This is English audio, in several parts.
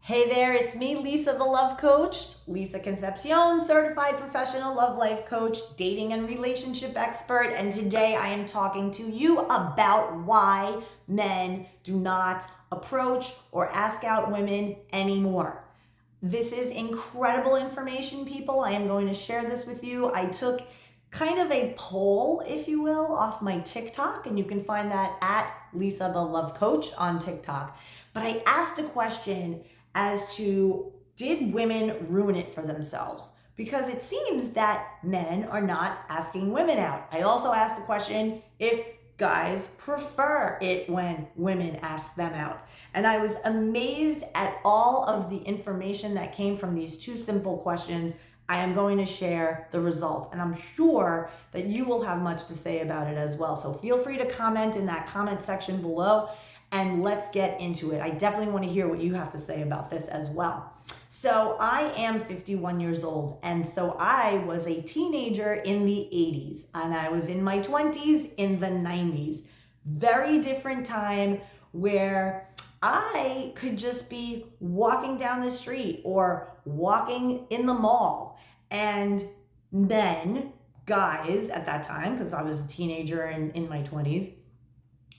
Hey there, it's me, Lisa, the love coach, Lisa Concepcion, certified professional love life coach, dating and relationship expert, and today I am talking to you about why men do not approach or ask out women anymore. This is incredible information, people. I am going to share this with you. I took kind of a poll, if you will, off my TikTok, and you can find that at Lisa the Love Coach on TikTok. But I asked a question as to, did women ruin it for themselves? Because it seems that men are not asking women out. I also asked the question if guys prefer it when women ask them out. And I was amazed at all of the information that came from these two simple questions. I am going to share the result, and I'm sure that you will have much to say about it as well. So feel free to comment in that comment section below, and let's get into it. I definitely want to hear what you have to say about this as well. So I am 51 years old, and so I was a teenager in the 80s, and I was in my 20s in the 90s. Very different time where I could just be walking down the street or walking in the mall, and men, guys at that time, because I was a teenager in my 20s,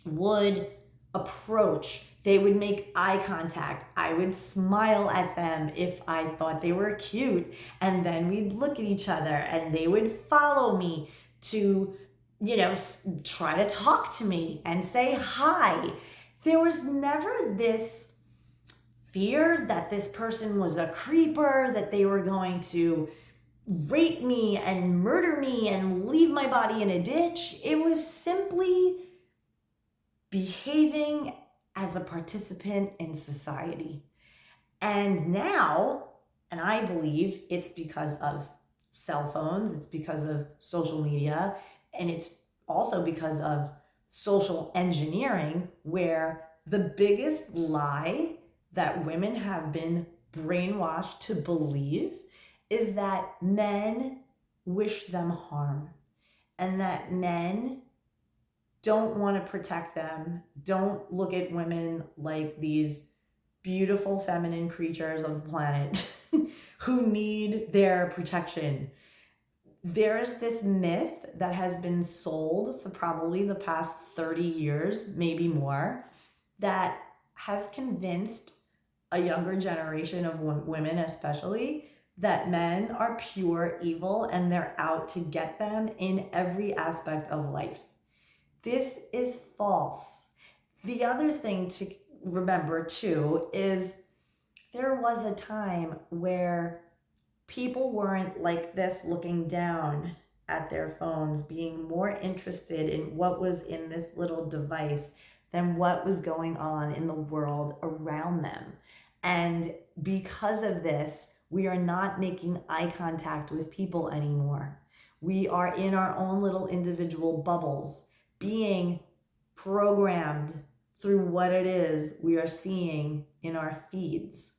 would approach. They would make eye contact. I would smile at them if I thought they were cute. And then we'd look at each other and they would follow me to, try to talk to me and say hi. There was never this fear that this person was a creeper, that they were going to rape me and murder me and leave my body in a ditch. It was simply behaving as a participant in society. And now, and I believe it's because of cell phones, it's because of social media, and it's also because of social engineering, where the biggest lie that women have been brainwashed to believe is that men wish them harm, and that men don't want to protect them, don't look at women like these beautiful feminine creatures of the planet who need their protection. There is this myth that has been sold for probably the past 30 years, maybe more, that has convinced a younger generation of women especially that men are pure evil and they're out to get them in every aspect of life. This is false. The other thing to remember too is there was a time where people weren't like this, looking down at their phones, being more interested in what was in this little device than what was going on in the world around them. And because of this, we are not making eye contact with people anymore. We are in our own little individual bubbles, being programmed through what it is we are seeing in our feeds.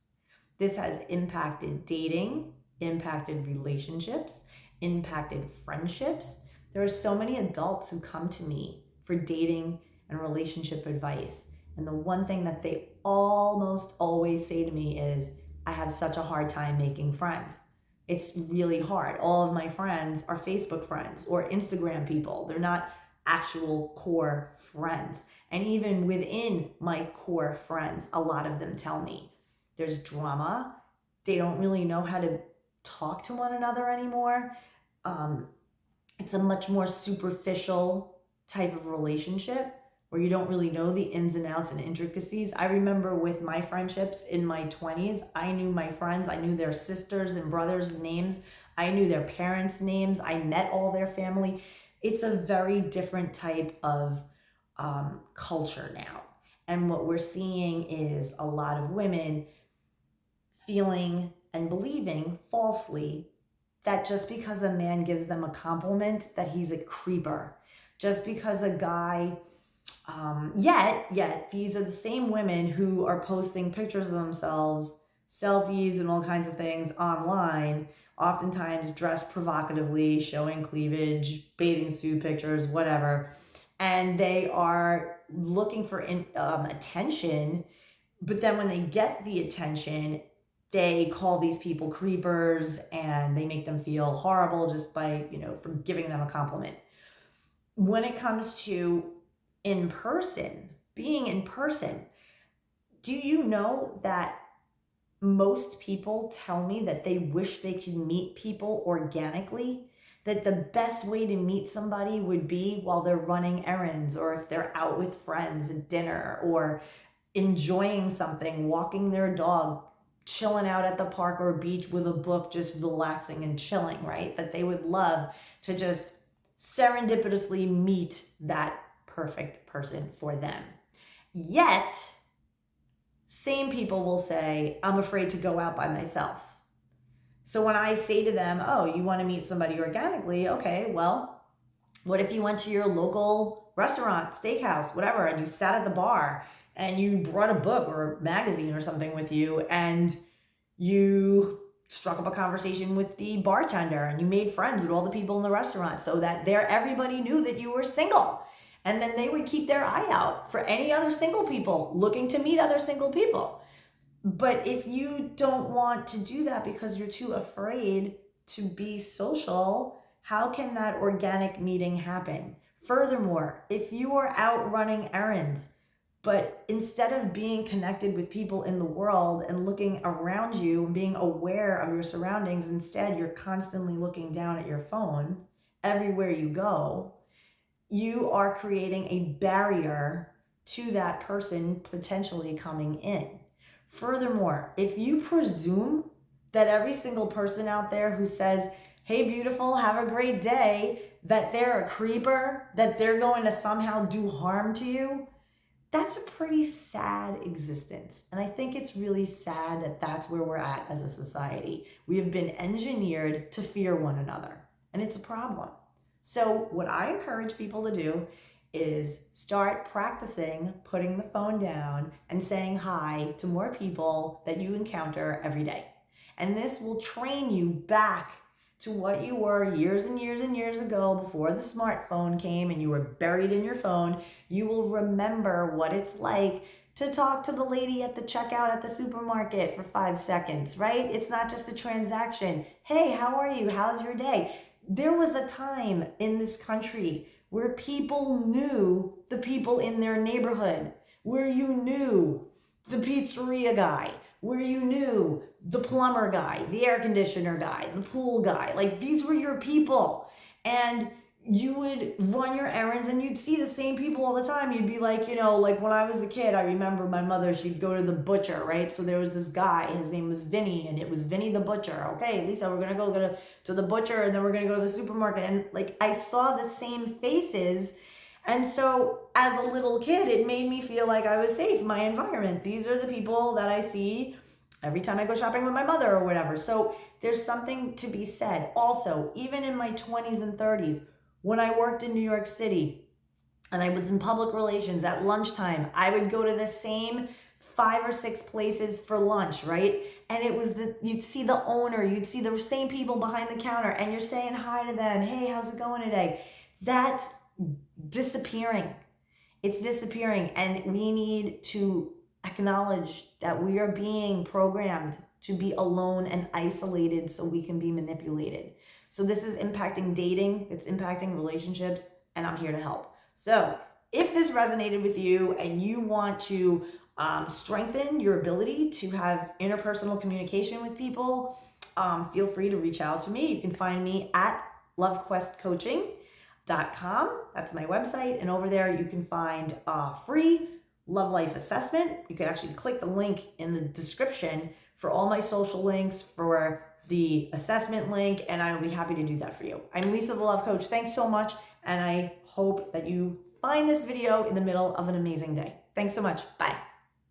This has impacted dating, impacted relationships, impacted friendships. There are so many adults who come to me for dating and relationship advice. And the one thing that they almost always say to me is, I have such a hard time making friends. It's really hard. All of my friends are Facebook friends or Instagram people. They're not actual core friends. And even within my core friends, a lot of them tell me there's drama. They don't really know how to talk to one another anymore. It's a much more superficial type of relationship where you don't really know the ins and outs and intricacies. I remember with my friendships in my 20s, I knew my friends. I knew their sisters and brothers' names. I knew their parents' names. I met all their family. It's a very different type of culture now. And what we're seeing is a lot of women feeling and believing falsely that just because a man gives them a compliment, that he's a creeper. Just because a guy, yet these are the same women who are posting pictures of themselves, selfies and all kinds of things online, oftentimes dressed provocatively, showing cleavage, bathing suit pictures, whatever. And they are looking for attention But then when they get the attention, they call these people creepers and they make them feel horrible just by, for giving them a compliment. When it comes to in person, being in person, do you know that most people tell me that they wish they could meet people organically? That the best way to meet somebody would be while they're running errands, or if they're out with friends at dinner, or enjoying something, walking their dog, chilling out at the park or beach with a book, just relaxing and chilling, right? That they would love to just serendipitously meet that perfect person for them. Yet, same people will say, I'm afraid to go out by myself. So when I say to them, oh, you want to meet somebody organically? Okay, well, what if you went to your local restaurant, steakhouse, whatever, and you sat at the bar and you brought a book or a magazine or something with you, and you struck up a conversation with the bartender and you made friends with all the people in the restaurant so that everybody knew that you were single. And then they would keep their eye out for any other single people looking to meet other single people. But if you don't want to do that because you're too afraid to be social, how can that organic meeting happen? Furthermore, if you are out running errands, but instead of being connected with people in the world and looking around you and being aware of your surroundings, instead you're constantly looking down at your phone everywhere you go, you are creating a barrier to that person potentially coming in. Furthermore, if you presume that every single person out there who says, hey, beautiful, have a great day, that they're a creeper, that they're going to somehow do harm to you, that's a pretty sad existence. And I think it's really sad that that's where we're at as a society. We have been engineered to fear one another, and it's a problem. So what I encourage people to do is start practicing putting the phone down and saying hi to more people that you encounter every day. And this will train you back to what you were years and years and years ago before the smartphone came and you were buried in your phone. You will remember what it's like to talk to the lady at the checkout at the supermarket for 5 seconds, right? It's not just a transaction. Hey, how are you? How's your day? There was a time in this country where people knew the people in their neighborhood, where you knew the pizzeria guy, where you knew the plumber guy, the air conditioner guy, the pool guy. Like, these were your people. And you would run your errands and you'd see the same people all the time. You'd be like, like when I was a kid, I remember my mother, she'd go to the butcher, right? So there was this guy, his name was Vinny, and it was Vinny the butcher. Okay, Lisa, we're going to go to the butcher, and then we're going to go to the supermarket. And like, I saw the same faces. And so as a little kid, it made me feel like I was safe in my environment. These are the people that I see every time I go shopping with my mother or whatever. So there's something to be said. Also, even in my 20s and 30s, when I worked in New York City and I was in public relations at lunchtime, I would go to the same 5 or 6 places for lunch, right? And it was you'd see the owner, you'd see the same people behind the counter, and you're saying hi to them. Hey, how's it going today? That's disappearing. It's disappearing. And we need to acknowledge that we are being programmed to be alone and isolated so we can be manipulated. So this is impacting dating, it's impacting relationships, and I'm here to help. So if this resonated with you and you want to strengthen your ability to have interpersonal communication with people, feel free to reach out to me. You can find me at LoveQuestCoaching.com. That's my website. And over there, you can find a free Love Life assessment. You can actually click the link in the description for all my social links, for the assessment link, and I will be happy to do that for you. I'm Lisa, the Love Coach. Thanks so much, and I hope that you find this video in the middle of an amazing day. Thanks so much. Bye.